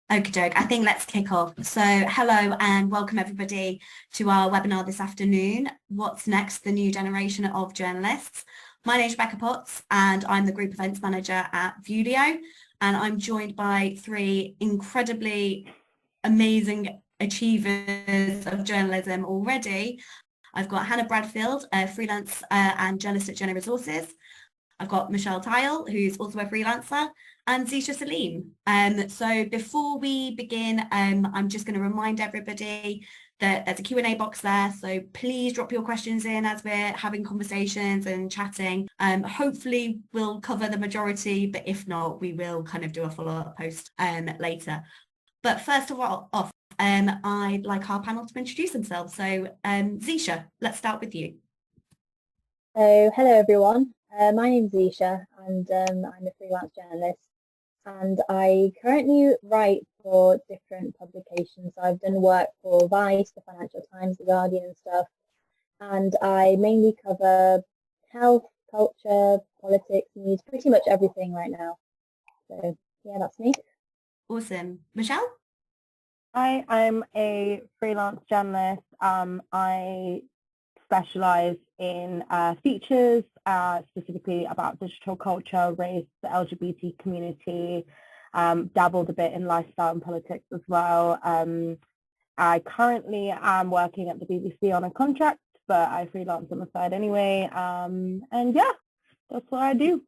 Okie doke, I think let's kick off. So hello and welcome everybody to our webinar this afternoon. What's next? The new generation of journalists. My name is Rebecca Potts and I'm the Group Events Manager at Vuelio, and I'm joined by three incredibly amazing achievers of journalism already. I've got Hannah Bradfield, a freelance and journalist at Journo Resources. I've got Michele Theil, who's also a freelancer, and Zesha Saleem. So before we begin, I'm just going to remind everybody that there's a Q&A box there. So please drop your questions in as we're having conversations and chatting. Hopefully we'll cover the majority, but if not, we will kind of do a follow-up post later. But first of all, I'd like our panel to introduce themselves. So Zesha, let's start with you. So, hello everyone. My name's Zesha and I'm a freelance journalist, and I currently write for different publications. So I've done work for Vice, the Financial Times, the Guardian and stuff, and I mainly cover health, culture, politics, news, pretty much everything right now. So yeah, that's me. Awesome. Michele? Hi, I'm a freelance journalist. I specialize in features, specifically about digital culture, race, the LGBT community, dabbled a bit in lifestyle and politics as well. I currently am working at the BBC on a contract, but I freelance on the side anyway. And yeah, that's what I do.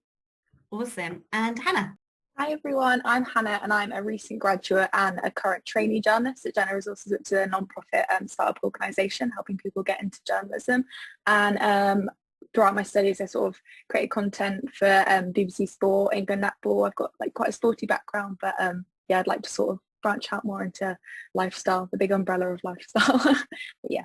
Awesome. And Hannah? Hi everyone, I'm Hannah and I'm a recent graduate and a current trainee journalist at Journo Resources, which is a non-profit startup organisation helping people get into journalism. And throughout my studies I sort of created content for BBC Sport, England Netball. I've got like quite a sporty background, but yeah, I'd like to sort of branch out more into lifestyle, the big umbrella of lifestyle. But yeah.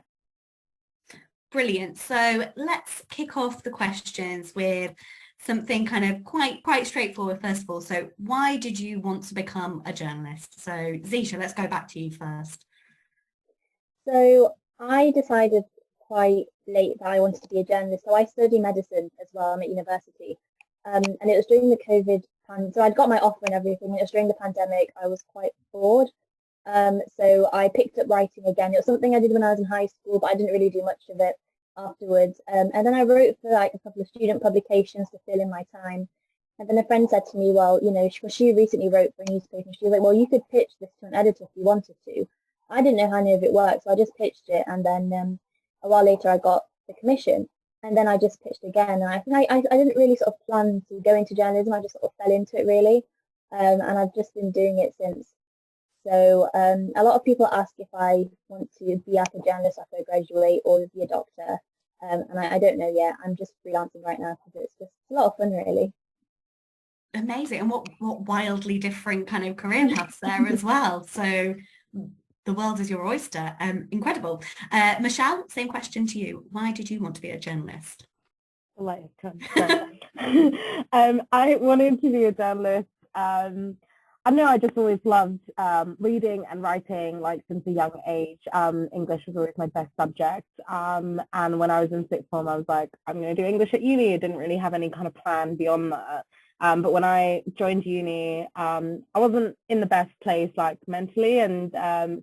Brilliant. So let's kick off the questions with something kind of quite straightforward first of all. So why did you want to become a journalist? So Zesha, let's go back to you first. So I decided quite late that I wanted to be a journalist. So I study medicine as well. I'm at university. And it was during the COVID pandemic. So I'd got my offer and everything. It was during the pandemic. I was quite bored. So I picked up writing again. It was something I did when I was in high school, but I didn't really do much of it afterwards. And then I wrote for like a couple of student publications to fill in my time. And then a friend said to me, well, you know, she recently wrote for a newspaper, and she was like, well, you could pitch this to an editor if you wanted to. I didn't know how any of it worked, so I just pitched it. And then a while later I got the commission, and then I just pitched again. And I think I didn't really sort of plan to go into journalism. I just sort of fell into it really. And I've just been doing it since. So a lot of people ask if I want to be like a journalist after I graduate or be a doctor. And I don't know yet. I'm just freelancing right now because it's just a lot of fun really. Amazing. And what wildly different kind of career paths there as well. So the world is your oyster. Incredible. Michele, same question to you. Why did you want to be a journalist? I wanted to be a journalist. I know I just always loved reading and writing, like since a young age. English was always my best subject. And when I was in sixth form, I was like, I'm going to do English at uni. I didn't really have any kind of plan beyond that. But when I joined uni, I wasn't in the best place, like mentally, and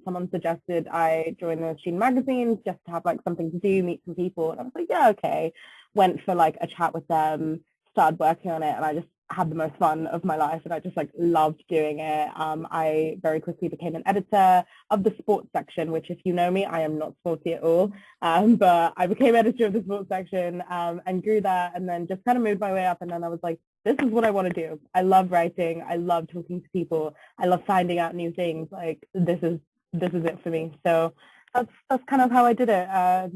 someone suggested I join the student magazines just to have like something to do, meet some people. And I was like, yeah, okay. Went for like a chat with them, started working on it, and I just had the most fun of my life, and I just like loved doing it. I very quickly became an editor of the sports section, which if you know me, I am not sporty at all. But I became editor of the sports section and grew that, and then just kind of moved my way up. And then I was like, this is what I want to do. I love writing. I love talking to people. I love finding out new things. Like this is it for me. So that's kind of how I did it.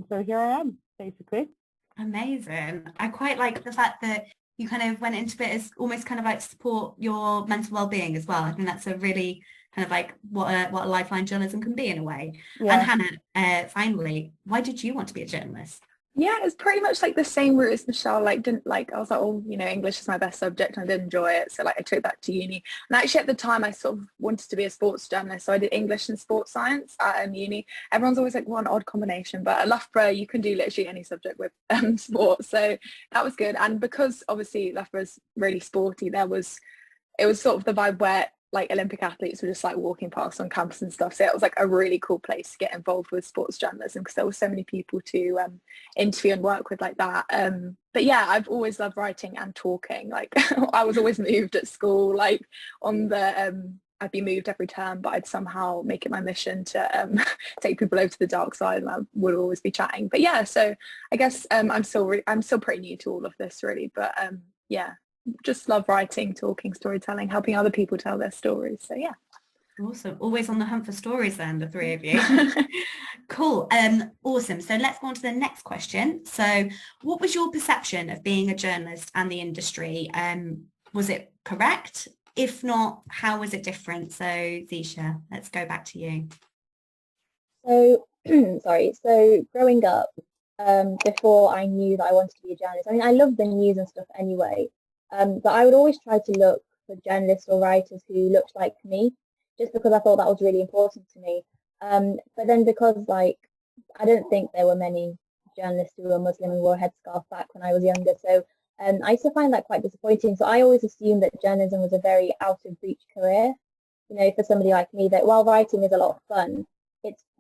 So here I am, basically. Amazing. I quite like the fact that you kind of went into it as almost kind of like support your mental well-being as well. I think that's a really kind of like what a lifeline journalism can be in a way. Yeah. And Hannah, finally, why did you want to be a journalist? Yeah, it's pretty much like the same route as Michele. Like, I was like, oh, you know, English is my best subject, and I did enjoy it. So like, I took that to uni. And actually, at the time, I sort of wanted to be a sports journalist. So I did English and sports science at uni. Everyone's always like, one odd combination, but at Loughborough, you can do literally any subject with sports. So that was good. And because obviously Loughborough's really sporty, it was sort of the vibe where like Olympic athletes were just like walking past on campus and stuff. So it was like a really cool place to get involved with sports journalism because there were so many people to interview and work with like that. But yeah, I've always loved writing and talking. Like I was always moved at school, like on the I'd be moved every term, but I'd somehow make it my mission to take people over to the dark side, and I would always be chatting. But yeah, so I guess I'm still pretty new to all of this really, but yeah, just love writing, talking, storytelling, helping other people tell their stories. So yeah. Awesome. Always on the hunt for stories then, the three of you. Cool. Awesome. So let's go on to the next question. So what was your perception of being a journalist and the industry? Was it correct? If not, how was it different? So Zesha, let's go back to you. So, sorry. So growing up, before I knew that I wanted to be a journalist, I mean, I loved the news and stuff anyway. But I would always try to look for journalists or writers who looked like me, just because I thought that was really important to me. But then because like, I don't think there were many journalists who were Muslim and wore a headscarf back when I was younger. So I used to find that quite disappointing. So I always assumed that journalism was a very out of reach career. You know, for somebody like me, that while writing is a lot of fun,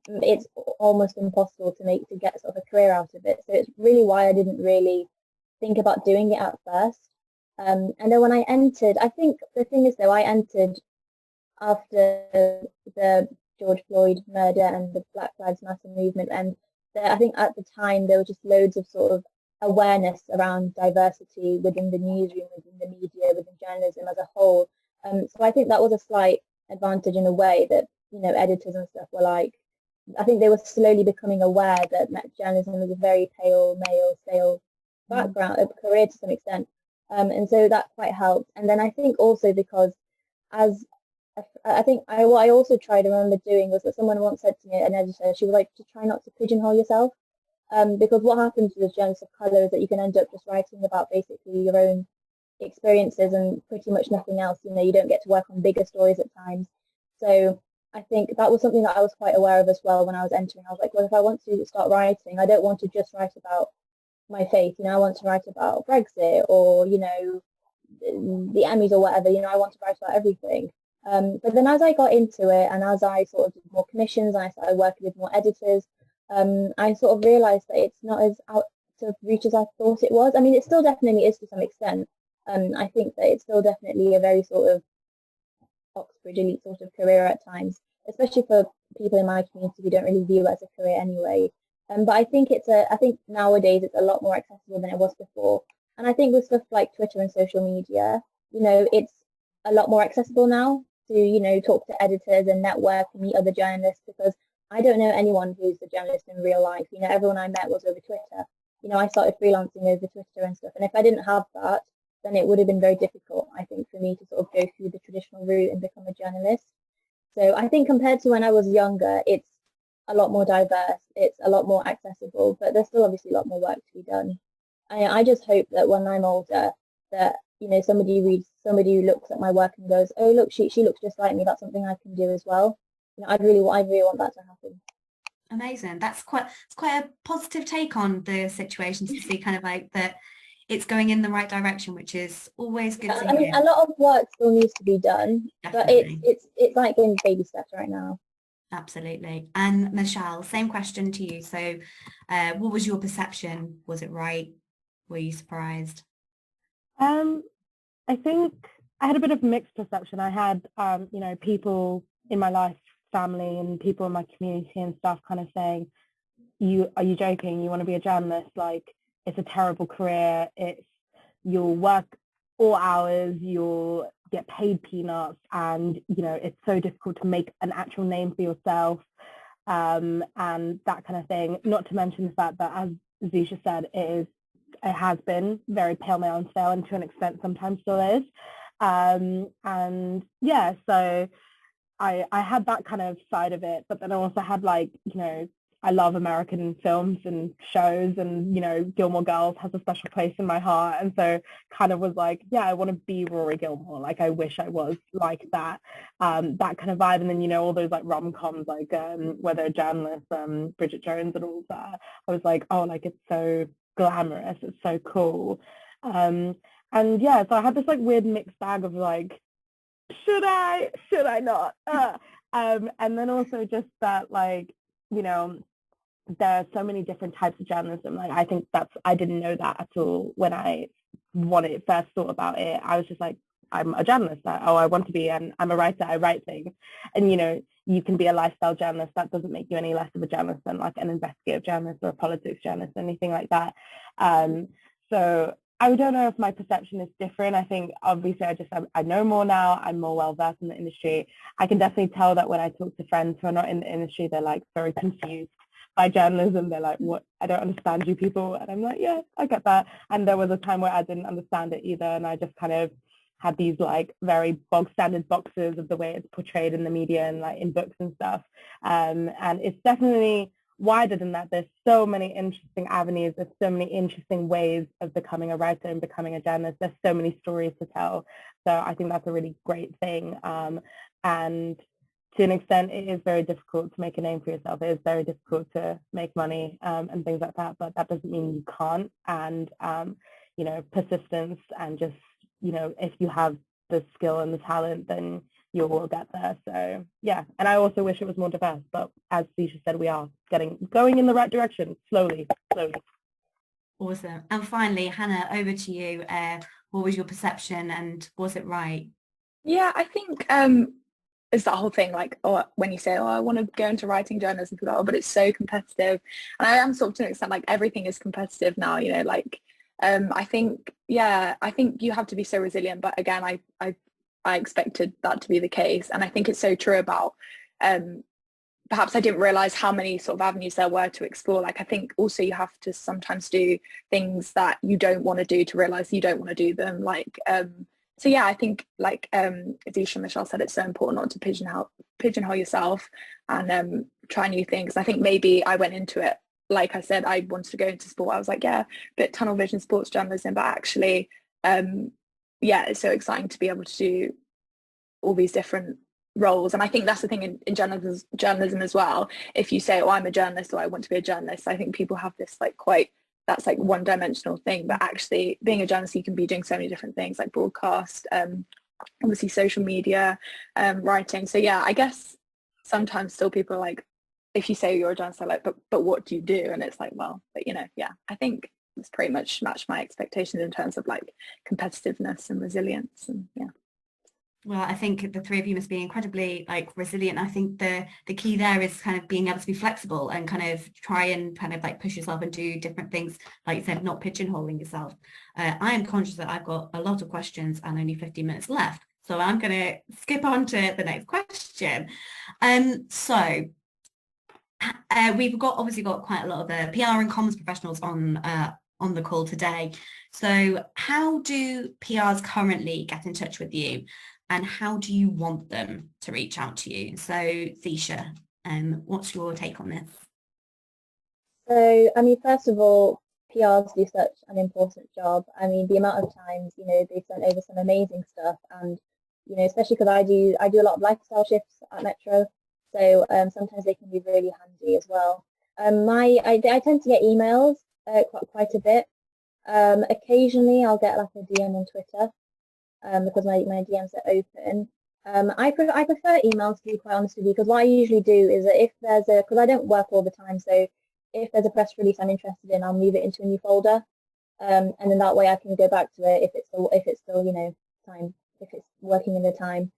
it's almost impossible to get sort of a career out of it. So it's really why I didn't really think about doing it at first. And then when I entered, I think the thing is though, I entered after the George Floyd murder and the Black Lives Matter movement, and I think at the time there was just loads of sort of awareness around diversity within the newsroom, within the media, within journalism as a whole. So I think that was a slight advantage in a way that, you know, editors and stuff were like, I think they were slowly becoming aware that journalism was a very pale, male, stale background, a career to some extent. And so that quite helped. And then I think also because what I also tried, I remember doing, was that someone once said to me, an editor, she was like, to try not to pigeonhole yourself. Because what happens with journalists of colour is that you can end up just writing about basically your own experiences and pretty much nothing else. You know, you don't get to work on bigger stories at times. So I think that was something that I was quite aware of as well when I was entering. I was like, well, if I want to start writing, I don't want to just write about my faith. You know, I want to write about Brexit or, you know, the Emmys or whatever. You know, I want to write about everything. But then as I got into it and as I sort of did more commissions and I started working with more editors, I sort of realised that it's not as out of reach as I thought it was. I mean, it still definitely is to some extent. I think that it's still definitely a very sort of Oxford elite sort of career at times, especially for people in my community who don't really view it as a career anyway. But I think I think nowadays it's a lot more accessible than it was before. And I think with stuff like Twitter and social media, you know, it's a lot more accessible now to, you know, talk to editors and network and meet other journalists, because I don't know anyone who's a journalist in real life. You know, everyone I met was over Twitter. You know, I started freelancing over Twitter and stuff. And if I didn't have that, then it would have been very difficult, I think, for me to sort of go through the traditional route and become a journalist. So I think compared to when I was younger, it's a lot more diverse. It's a lot more accessible, but there's still obviously a lot more work to be done. I just hope that when I'm older, that, you know, somebody who looks at my work and goes, oh, look, she looks just like me. That's something I can do as well. You know, I really want that to happen. Amazing. It's quite a positive take on the situation, to see kind of like that it's going in the right direction, which is always good to hear. I mean, a lot of work still needs to be done, Definitely. But it's like in baby steps right now. Absolutely. And Michele, same question to you. So what was your perception? Was it right? Were you surprised? I think I had a bit of mixed perception. I had, you know, people in my life, family and people in my community and stuff kind of saying, are you joking? You want to be a journalist? Like, it's a terrible career. You'll work all hours, you'll get paid peanuts, and, you know, it's so difficult to make an actual name for yourself, and that kind of thing. Not to mention the fact that, as Zesha said, it has been very pale, male and stale, and to an extent sometimes still is. And yeah, so I had that kind of side of it, but then I also had, like, you know, I love American films and shows, and, you know, Gilmore Girls has a special place in my heart, and so kind of was like, yeah, I want to be Rory Gilmore. Like, I wish I was like that, that kind of vibe. And then, you know, all those like rom-coms, like where they're journalists, Bridget Jones and all that. I was like, oh, like, it's so glamorous, it's so cool. And yeah, so I had this like weird mixed bag of like, should I not? And then also just that, like, you know, there are so many different types of journalism. Like, I think I didn't know that at all when I first thought about it. I was just like, I'm a journalist. I want to be, and I'm a writer. I write things. And, you know, you can be a lifestyle journalist. That doesn't make you any less of a journalist than like an investigative journalist or a politics journalist, anything like that. So I don't know if my perception is different. I think obviously I know more now. I'm more well versed in the industry. I can definitely tell that when I talk to friends who are not in the industry, they're like very confused by journalism. They're like, what? I don't understand you people. And I'm like, yeah, I get that. And there was a time where I didn't understand it either. And I just kind of had these like very bog standard boxes of the way it's portrayed in the media and like in books and stuff. And it's definitely wider than that. There's so many interesting avenues. There's so many interesting ways of becoming a writer and becoming a journalist. There's so many stories to tell. So I think that's a really great thing. And to an extent, it is very difficult to make a name for yourself. It is very difficult to make money and things like that, but that doesn't mean you can't. And, you know, persistence and just, you know, if you have the skill and the talent, then you will get there. So, yeah. And I also wish it was more diverse, but as Zesha said, we are going in the right direction, slowly. Awesome. And finally, Hannah, over to you. What was your perception and was it right? Yeah, I think it's that whole thing, like, or when you say, oh, I want to go into writing journalism, people are, oh, but it's so competitive. And I am sort of to an extent, like, everything is competitive now, you know, like, I think you have to be so resilient. But again, I expected that to be the case. And I think it's so true about, perhaps I didn't realize how many sort of avenues there were to explore. Like, I think also you have to sometimes do things that you don't want to do to realize you don't want to do them. Like, so yeah, I think like Zesha and Michele said, it's so important not to pigeonhole yourself and try new things. I think maybe I went into it, like I said, I wanted to go into sport. I was like, yeah, a bit tunnel vision sports journalism, but actually, yeah, it's so exciting to be able to do all these different roles. And I think that's the thing in journalism as well. If you say, oh, I'm a journalist or I want to be a journalist, I think people have this like that's like one dimensional thing, but actually being a journalist, you can be doing so many different things like broadcast, obviously social media, writing. So yeah, I guess sometimes still people are like, if you say you're a journalist, they're like, but what do you do? And it's like, well, but you know, yeah, I think it's pretty much matched my expectations in terms of like competitiveness and resilience. And yeah. Well, I think the three of you must be incredibly like resilient. I think the key there is kind of being able to be flexible and kind of try and kind of like push yourself and do different things. Like you said, not pigeonholing yourself. I am conscious that I've got a lot of questions and only 15 minutes left. So I'm going to skip on to the next question. So we've obviously got quite a lot of the PR and comms professionals on the call today. So how do PRs currently get in touch with you? And how do you want them to reach out to you? So Zesha, what's your take on this? So, I mean, first of all, PRs do such an important job. I mean, the amount of times, you know, they've sent over some amazing stuff, and, you know, especially because I do a lot of lifestyle shifts at Metro, so sometimes they can be really handy as well. I tend to get emails quite a bit. Occasionally I'll get like a DM on Twitter. Because my DMs are open. I prefer emails, to be quite honest with you, because what I usually do is that if there's because I don't work all the time, so if there's a press release I'm interested in, I'll move it into a new folder, and then that way I can go back to it if it's still you know time, if it's working in the time.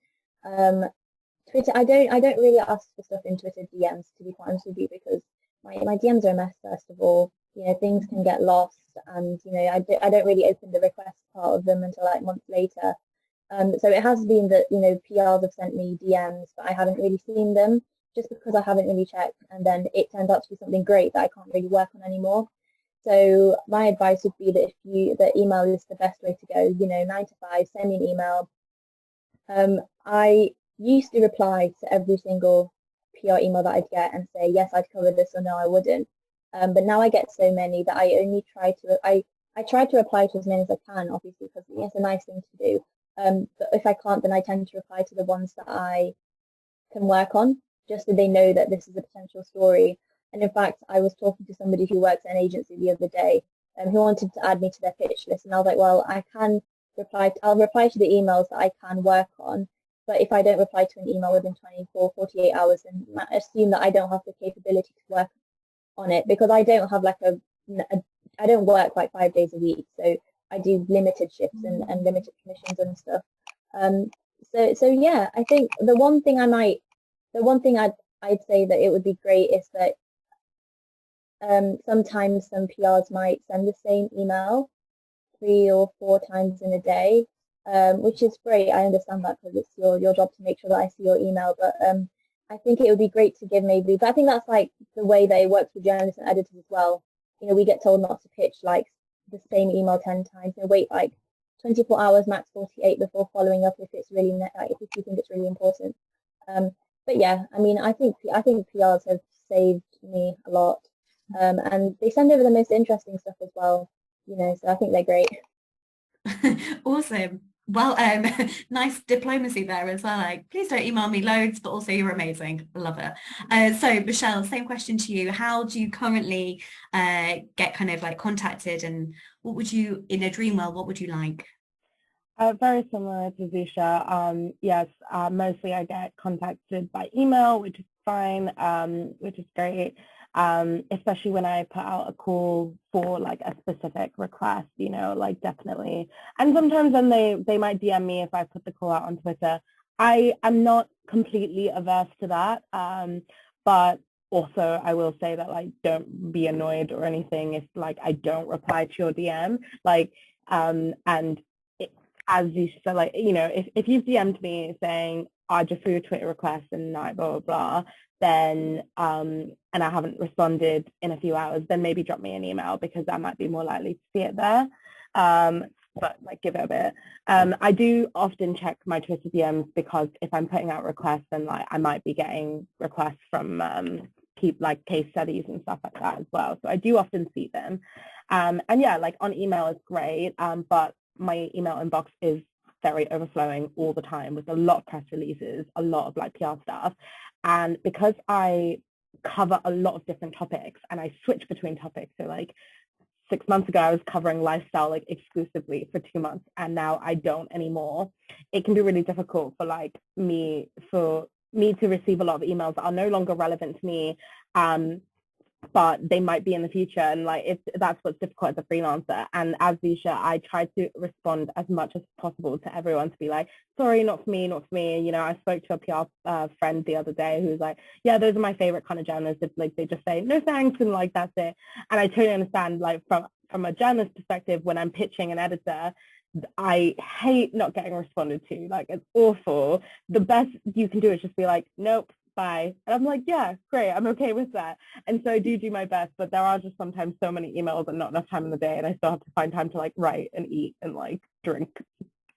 Twitter, I don't really ask for stuff in Twitter DMs, to be quite honest with you, because my DMs are a mess. First of all, you know, things can get lost, and you know, I don't really open the request part of them until like months later. So it has been that, you know, PRs have sent me DMs, but I haven't really seen them just because I haven't really checked, and then it turns out to be something great that I can't really work on anymore. So my advice would be that that email is the best way to go. You know, 9 to 5, send me an email. I used to reply to every single PR email that I'd get and say, yes, I'd cover this, or no, I wouldn't. But now I get so many that I only try to reply to as many as I can, obviously, because it's a nice thing to do. But if I can't, then I tend to reply to the ones that I can work on, just so they know that this is a potential story. And in fact, I was talking to somebody who works at an agency the other day, who wanted to add me to their pitch list, and I was like, well, I'll reply to the emails that I can work on, But if I don't reply to an email within 24, 48 hours, then assume that I don't have the capability to work on it, because I don't have like I don't work like 5 days a week. So I do limited shifts and limited commissions and stuff. So yeah, I think the one thing I'd say that it would be great is that sometimes some PRs might send the same email 3 or 4 times in a day, which is great. I understand that because it's your job to make sure that I see your email. But I think it would be great to give maybe, but I think that's like the way that it works with journalists and editors as well. You know, we get told not to pitch like the same email 10 times. You know, wait like 24 hours, max 48 before following up if it's really like if you think it's really important. But yeah, I mean, I think PRs have saved me a lot, and they send over the most interesting stuff as well. You know, so I think they're great. Awesome. Well, nice diplomacy there as well. Like, please don't email me loads, but also you're amazing. I love it. So Michele, same question to you. How do you currently get kind of like contacted, and what would you, in a dream world, what would you like? Very similar to Zesha. Yes, mostly I get contacted by email, which is fine, which is great. Especially when I put out a call for like a specific request, you know, like definitely. And sometimes then they might DM me if I put the call out on Twitter. I am not completely averse to that, but also I will say that like don't be annoyed or anything if like I don't reply to your DM, like and as you said, like, you know, if you've DM'd me saying I just saw your Twitter request and blah blah blah, then and I haven't responded in a few hours, then maybe drop me an email because I might be more likely to see it there. But like give it a bit. I do often check my Twitter DMs because if I'm putting out requests, then like I might be getting requests from like case studies and stuff like that as well. So I do often see them. And yeah, like on email is great, but my email inbox is very overflowing all the time with a lot of press releases, a lot of like PR stuff. And because I cover a lot of different topics and I switch between topics, so like 6 months ago I was covering lifestyle like exclusively for 2 months, and now I don't anymore. It can be really difficult for like me to receive a lot of emails that are no longer relevant to me, but they might be in the future, and like that's what's difficult as a freelancer. And as Zesha, I try to respond as much as possible to everyone to be like, sorry, not for me. You know, I spoke to a PR friend the other day who was like, yeah, those are my favorite kind of journalists. If like they just say no thanks and like that's it. And I totally understand, like from a journalist perspective, when I'm pitching an editor, I hate not getting responded to. Like it's awful. The best you can do is just be like, nope, bye. And I'm like, yeah, great, I'm okay with that. And so I do my best, but there are just sometimes so many emails and not enough time in the day, and I still have to find time to like write and eat and like drink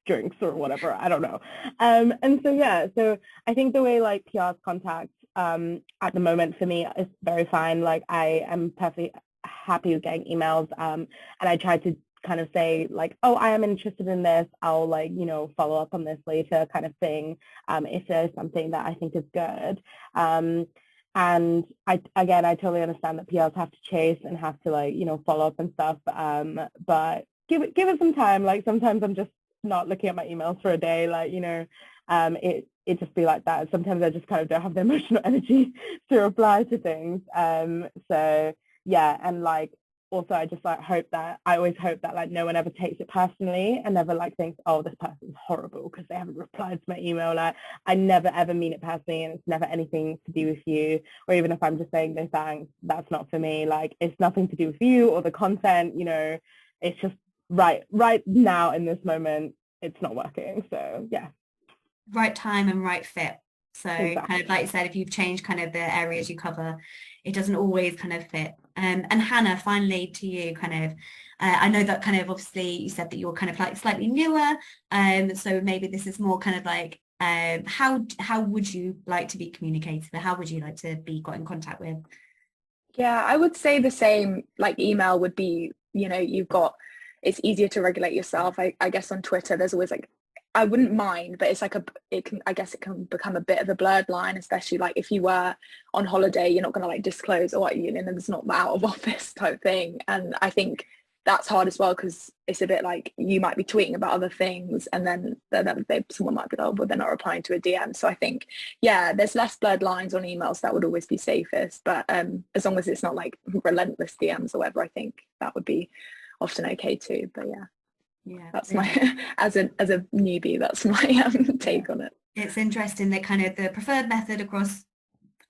drinks or whatever, I don't know. And so yeah, so I think the way like PRs contact at the moment for me is very fine. Like I am perfectly happy with getting emails, and I try to kind of say like, oh, I am interested in this, I'll like, you know, follow up on this later kind of thing, if there's something that I think is good. And I totally understand that PRs have to chase and have to like, you know, follow up and stuff, but give it some time. Like sometimes I'm just not looking at my emails for a day, like, you know, it just be like that. Sometimes I just kind of don't have the emotional energy to reply to things. So yeah, and like also I just like I always hope that like no one ever takes it personally and never like thinks, oh, this person's horrible because they haven't replied to my email. Like I never ever mean it personally, and it's never anything to do with you, or even if I'm just saying no thanks, that's not for me. Like it's nothing to do with you or the content, you know, it's just right now in this moment it's not working. So yeah, Right time and right fit. So exactly. kind of like you said, if you've changed kind of the areas you cover, it doesn't always kind of fit. And Hannah, finally to you, kind of, I know that kind of obviously you said that you're kind of like slightly newer, so maybe this is more kind of like, how would you like to be communicated, or how would you like to be got in contact with? Yeah, I would say the same. Like email would be, you know, it's easier to regulate yourself. I guess on Twitter there's always like, I wouldn't mind, but it's like it can become a bit of a blurred line, especially like if you were on holiday, you're not going to like disclose, or you know, there's not the out of office type thing. And I think that's hard as well, because it's a bit like you might be tweeting about other things and then someone might be like, oh, well, they're not replying to a DM. So I think, yeah, there's less blurred lines on emails. That would always be safest, but as long as it's not like relentless DMs or whatever, I think that would be often okay too. But yeah, that's my as a newbie, that's my take on it. It's interesting that kind of the preferred method across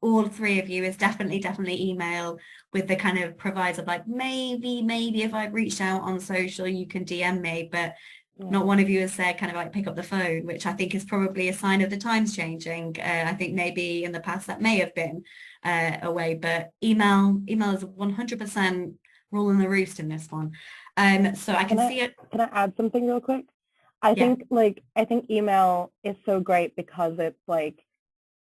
all three of you is definitely email, with the kind of proviso of like, maybe if I've reached out on social, you can DM me, but not one of you has said kind of like pick up the phone, which I think is probably a sign of the times changing. I think maybe in the past that may have been a way, but email is 100% ruling the roost in this one. So I can see it. Can I add something real quick? I think email is so great because it's like,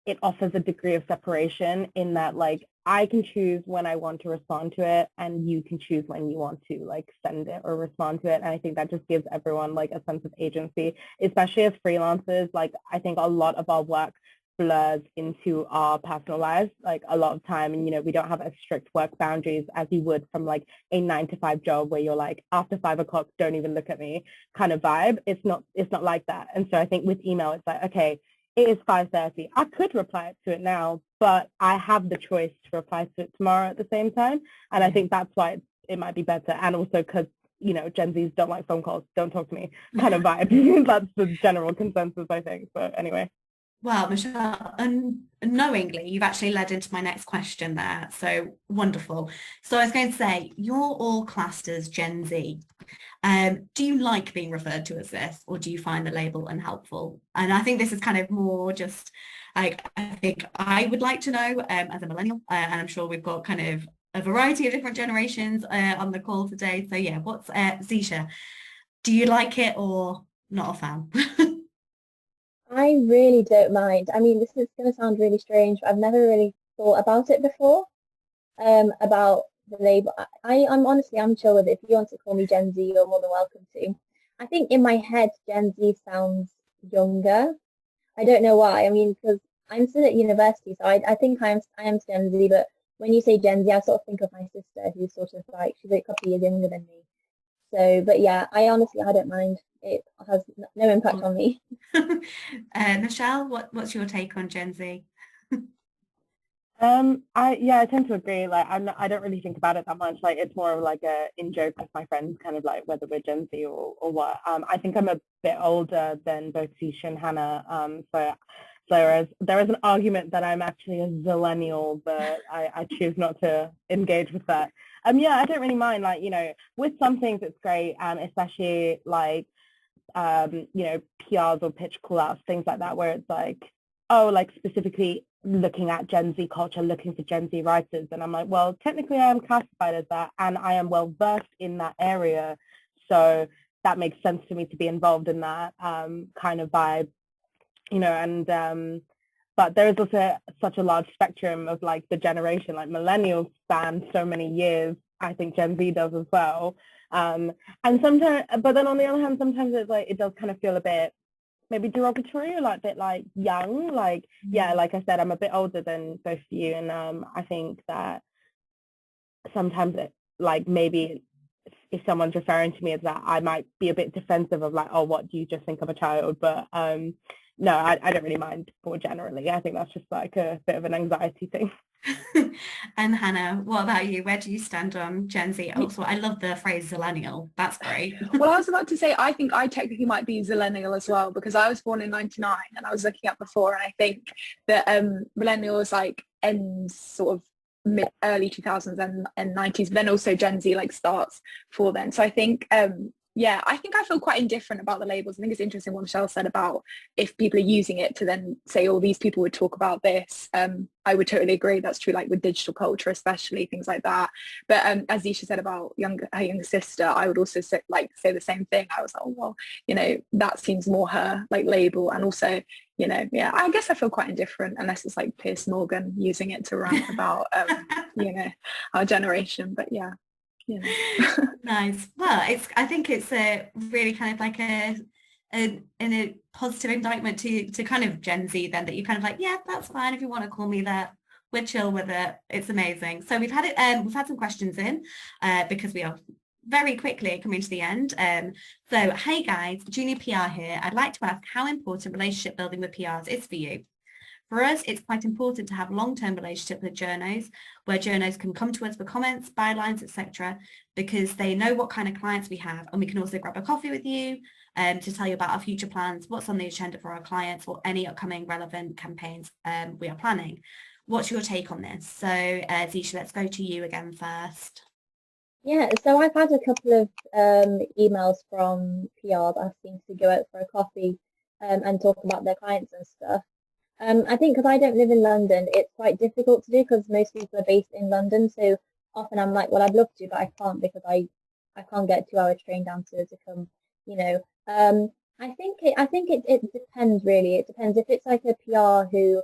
it offers a degree of separation in that, like, I can choose when I want to respond to it and you can choose when you want to like send it or respond to it. And I think that just gives everyone like a sense of agency, especially as freelancers. Like, I think a lot of our work blurs into our personal lives, like a lot of time, and, you know, we don't have as strict work boundaries as you would from like a 9-to-5 job where you're like, after 5 o'clock, don't even look at me kind of vibe. It's not like that. And so I think with email, it's like, okay, it is 5:30. I could reply to it now, but I have the choice to reply to it tomorrow at the same time. And I think that's why it might be better. And also because, you know, Gen Zs don't like phone calls, don't talk to me kind of vibe. That's the general consensus, I think. But anyway. Well, Michelle, unknowingly, you've actually led into my next question there. So wonderful. So I was going to say, you're all classed as Gen Z. Do you like being referred to as this, or do you find the label unhelpful? And I think this is kind of more just like, I think I would like to know as a millennial, and I'm sure we've got kind of a variety of different generations on the call today. So yeah, what's Zesha? Do you like it or not a fan? I really don't mind. I mean, this is going to sound really strange, but I've never really thought about it before, about the label. I'm chill with it. If you want to call me Gen Z, you're more than welcome to. I think in my head, Gen Z sounds younger. I don't know why. I mean, because I'm still at university, so I think I am Gen Z, but when you say Gen Z, I sort of think of my sister, who's sort of like, she's a couple of years younger than me. So, but yeah, I don't mind. It has no impact on me. Michelle, what's your take on Gen Z? I tend to agree. Like, I don't really think about it that much. Like, it's more of like a in joke with my friends, kind of like whether we're Gen Z or what. I think I'm a bit older than both Zesha and Hannah. So there is an argument that I'm actually a zillennial, but I choose not to engage with that. Yeah, I don't really mind. Like, you know, with some things it's great, especially like you know, PRs or pitch call-outs, things like that, where it's like, oh, like specifically looking at Gen Z culture, looking for Gen Z writers. And I'm like, well, technically I am classified as that, and I am well versed in that area. So that makes sense to me to be involved in that kind of vibe, you know. And but there is also such a large spectrum of like the generation, like millennials span so many years. I think Gen Z does as well. And sometimes, but then on the other hand, sometimes it's like, it does kind of feel a bit maybe derogatory, or like a bit like young, like, yeah, like I said, I'm a bit older than both of you. And I think that sometimes it, like, maybe if someone's referring to me as that, I might be a bit defensive of like, oh, what do you just think of a child? But no, I don't really mind more generally. I think that's just like a bit of an anxiety thing. And Hannah, what about you? Where do you stand on Gen Z? Also, I love the phrase zillennial. That's great. Well, I was about to say, I think I technically might be zillennial as well, because I was born in 99 and I was looking up before, and I think that millennials like ends sort of early 2000s and 90s, but then also Gen Z like starts for then. So I think yeah, I think I feel quite indifferent about the labels. I think it's interesting what Michelle said about if people are using it to then say, oh, these people would talk about this. I would totally agree. That's true, like with digital culture, especially things like that. But as Zesha said about her younger sister, I would also say the same thing. I was like, oh, well, you know, that seems more her like label. And also, you know, yeah, I guess I feel quite indifferent unless it's like Piers Morgan using it to rant about, you know, our generation. But yeah. Yeah. Nice. Well, I think it's a really kind of like a positive indictment to kind of Gen Z then, that you kind of like, yeah, that's fine if you want to call me that. We're chill with it. It's amazing. So we've had some questions in because we are very quickly coming to the end. So, hey guys, Junior PR here. I'd like to ask how important relationship building with PRs is for you. For us, it's quite important to have long-term relationship with journos, where journos can come to us for comments, bylines, etc., because they know what kind of clients we have, and we can also grab a coffee with you to tell you about our future plans, what's on the agenda for our clients, or any upcoming relevant campaigns we are planning. What's your take on this? So, Zesha, let's go to you again first. Yeah, so I've had a couple of emails from PRs asking to go out for a coffee and talk about their clients and stuff. I think because I don't live in London, it's quite difficult to do because most people are based in London. So often I'm like, well, I'd love to, but I can't because I can't get a 2-hour train down to come, you know. I think it depends really. It depends if it's like a PR who,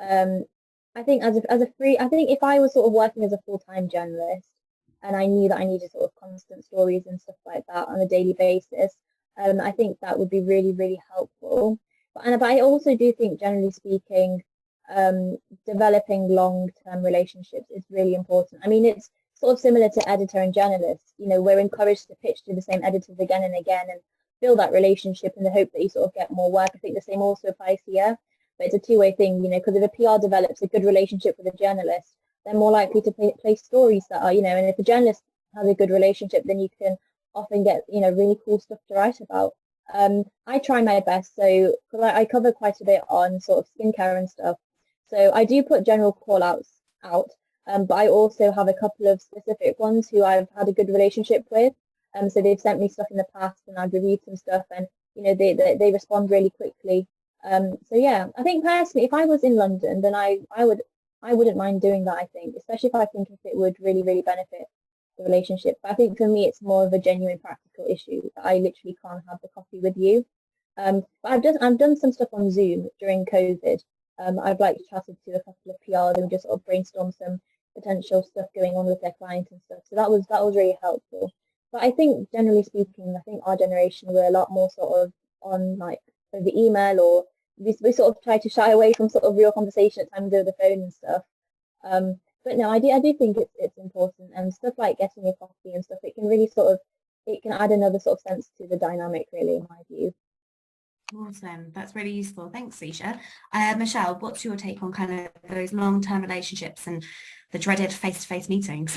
I think as I think if I was sort of working as a full-time journalist and I knew that I needed sort of constant stories and stuff like that on a daily basis, I think that would be really, really helpful. But I also do think, generally speaking, developing long-term relationships is really important. I mean, it's sort of similar to editor and journalist. You know, we're encouraged to pitch to the same editors again and again and build that relationship in the hope that you sort of get more work. I think the same also applies here, but it's a two-way thing, you know, because if a PR develops a good relationship with a journalist, they're more likely to place stories that are, you know, and if a journalist has a good relationship, then you can often get, you know, really cool stuff to write about. I try my best, so because I cover quite a bit on sort of skincare and stuff, so I do put general call outs out, but I also have a couple of specific ones who I've had a good relationship with, so they've sent me stuff in the past and I've reviewed some stuff and, you know, they respond really quickly. So yeah, I think personally, if I was in London, then I wouldn't mind doing that, I think, especially if I think if it would really, really benefit the relationship. But I think for me, it's more of a genuine practical issue that I literally can't have the coffee with you. But I've done some stuff on Zoom during COVID. I've like chatted to a couple of PRs and just sort of brainstormed some potential stuff going on with their clients and stuff. So that was really helpful. But I think generally speaking, I think our generation, we're a lot more sort of on like over email, or we sort of try to shy away from sort of real conversation at times over the phone and stuff. But no, I do think it's important, and stuff like getting a coffee and stuff, it can really sort of, it can add another sort of sense to the dynamic, really, in my view. Awesome, that's really useful. Thanks, Zesha. Michele, what's your take on kind of those long-term relationships and the dreaded face-to-face meetings?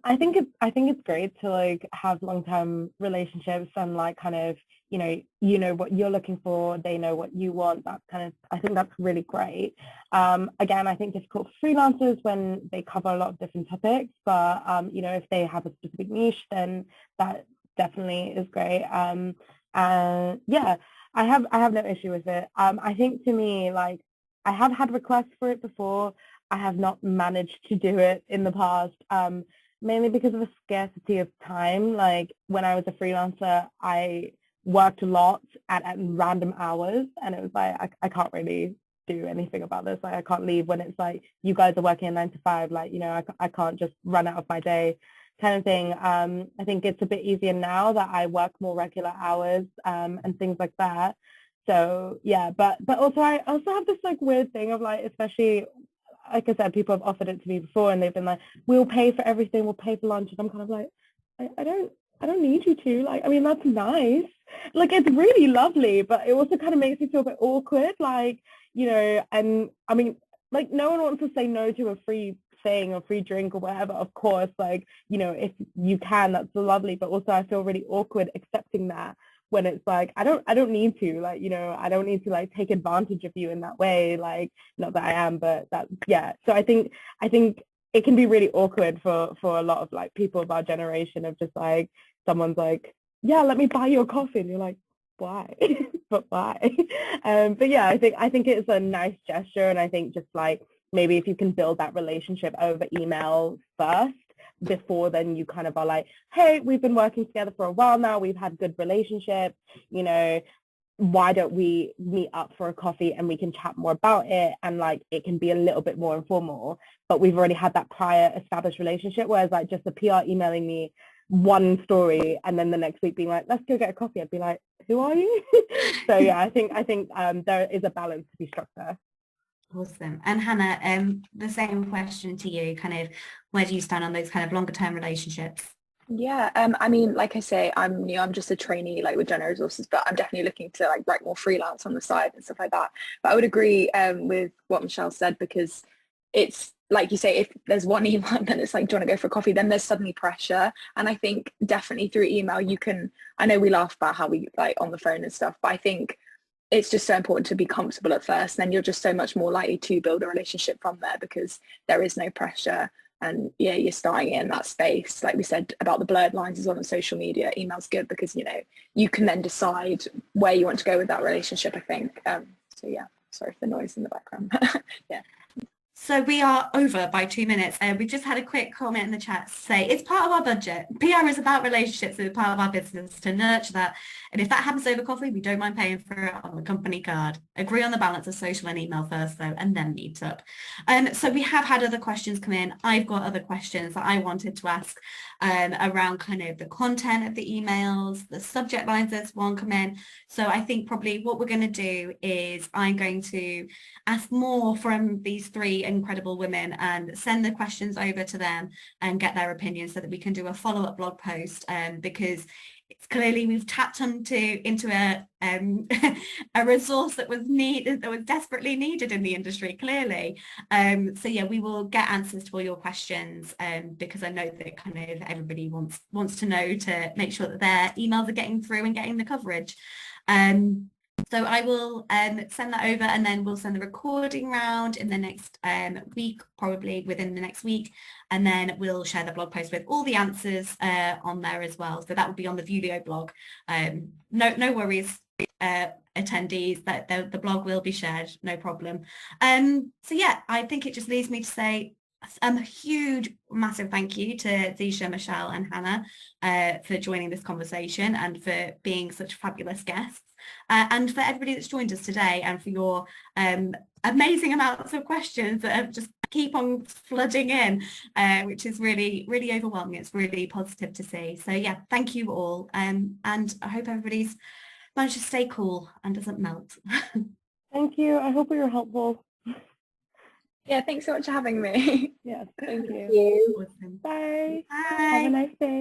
I think it's great to like have long-term relationships and like kind of, you know what you're looking for, they know what you want. That kind of, I think that's really great. Again, I think it's difficult for freelancers when they cover a lot of different topics, but you know, if they have a specific niche, then that definitely is great. And yeah, I have no issue with it. I think to me, like, I have had requests for it before. I have not managed to do it in the past, mainly because of a scarcity of time. Like when I was a freelancer, I worked a lot at random hours, and it was like I can't really do anything about this. Like I can't leave when it's like you guys are working a 9 to 5. Like, you know, I can't just run out of my day, kind of thing. I think it's a bit easier now that I work more regular hours and things like that. So yeah, but also I also have this like weird thing of like, especially like I said, people have offered it to me before and they've been like, we'll pay for everything, we'll pay for lunch, and I'm kind of like, I don't need you to. Like, I mean, that's nice. Like, it's really lovely, but it also kind of makes me feel a bit awkward. Like, you know, and I mean, like, no one wants to say no to a free thing or free drink or whatever. Of course, like, you know, if you can, that's lovely. But also, I feel really awkward accepting that when it's like, I don't need to, like, you know, I don't need to like take advantage of you in that way. Like, not that I am, but that, yeah. So I think it can be really awkward for a lot of like people of our generation of just like, someone's like, yeah, let me buy you a coffee, and you're like, why? But why? But yeah, I think it's a nice gesture, and I think just like maybe if you can build that relationship over email first, before then you kind of are like, hey, we've been working together for a while now, we've had good relationships, you know, why don't we meet up for a coffee and we can chat more about it, and like it can be a little bit more informal, but we've already had that prior established relationship. Whereas like just the PR emailing me one story and then the next week being like, let's go get a coffee, I'd be like, who are you? So yeah, I think there is a balance to be struck there. Awesome. And Hannah, the same question to you, kind of where do you stand on those kind of longer term relationships? Yeah, I mean, like I say, I'm new. I'm just a trainee, like with Journo Resources, but I'm definitely looking to like write more freelance on the side and stuff like that. But I would agree with what Michele said, because it's like you say, if there's one email, then it's like, do you want to go for a coffee? Then there's suddenly pressure, and I think definitely through email you can. I know we laugh about how we like on the phone and stuff, but I think it's just so important to be comfortable at first. And then you're just so much more likely to build a relationship from there, because there is no pressure. And yeah, you're starting in that space. Like we said about the blurred lines as well on social media, email's good because, you know, you can then decide where you want to go with that relationship, I think. So yeah, sorry for the noise in the background. Yeah. So we are over by 2 minutes, and we just had a quick comment in the chat to say it's part of our budget. PR is about relationships, it's part of our business to nurture that. And if that happens over coffee, we don't mind paying for it on the company card. Agree on the balance of social and email first though, and then meet up. So we have had other questions come in. I've got other questions that I wanted to ask around kind of the content of the emails, the subject lines. There's one come in. So I think probably what we're going to do is I'm going to ask more from these three incredible women and send the questions over to them and get their opinions so that we can do a follow-up blog post, because it's clearly we've tapped into a a resource that was desperately needed in the industry, clearly. So yeah, we will get answers to all your questions, because I know that kind of everybody wants to know to make sure that their emails are getting through and getting the coverage. So I will send that over, and then we'll send the recording round in the next week, probably within the next week, and then we'll share the blog post with all the answers on there as well. So that will be on the Vuelio blog. No worries, attendees, that the blog will be shared, no problem. So yeah, I think it just leaves me to say a huge, massive thank you to Zesha, Michele and Hannah for joining this conversation and for being such fabulous guests. And for everybody that's joined us today, and for your amazing amounts of questions that have just keep on flooding in, which is really, really overwhelming. It's really positive to see. So yeah, thank you all. And I hope everybody's managed to stay cool and doesn't melt. Thank you. I hope we were helpful. Yeah, thanks so much for having me. Yes, thank you. Thank you. Awesome. Bye. Bye. Have a nice day.